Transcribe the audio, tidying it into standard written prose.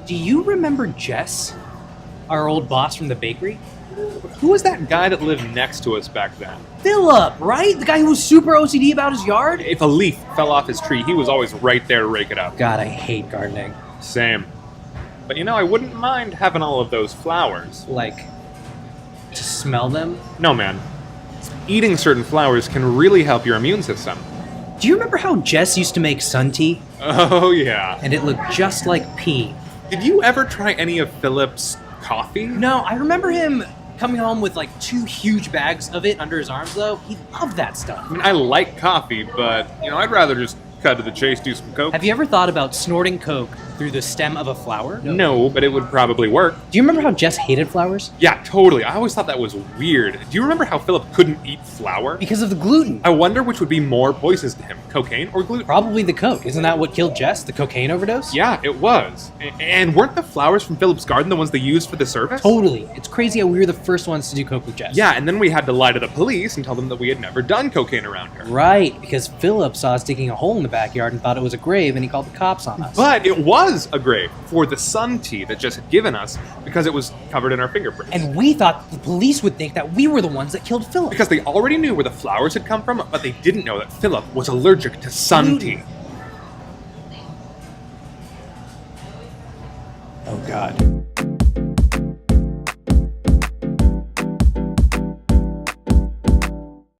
Do you remember Jess? Our old boss from the bakery? Who was that guy that lived next to us back then? Philip, right? The guy who was super OCD about his yard? If a leaf fell off his tree, he was always right there to rake it up. God, I hate gardening. Same. But I wouldn't mind having all of those flowers. Like, to smell them? No, man. Eating certain flowers can really help your immune system. Do you remember how Jess used to make sun tea? Oh, yeah. And it looked just like pee. Did you ever try any of Philip's coffee? No, I remember him coming home with like 2 huge bags of it under his arms, though. He loved that stuff. I like coffee, but, I'd rather just cut to the chase, do some coke. Have you ever thought about snorting coke through the stem of a flower? No, but it would probably work. Do you remember how Jess hated flowers? Yeah, totally. I always thought that was weird. Do you remember how Philip couldn't eat flour? Because of the gluten. I wonder which would be more poisonous to him, cocaine or gluten? Probably the coke. Isn't that what killed Jess, the cocaine overdose? Yeah, it was. And weren't the flowers from Philip's garden the ones they used for the service? Totally. It's crazy how we were the first ones to do coke with Jess. Yeah, and then we had to lie to the police and tell them that we had never done cocaine around here. Right, because Philip saw us digging a hole in the backyard and thought it was a grave, and he called the cops on us. But it was a grave for the sun tea that Jess had given us because it was covered in our fingerprints. And we thought the police would think that we were the ones that killed Philip. Because they already knew where the flowers had come from, but they didn't know that Philip was allergic to sun tea. Oh, God.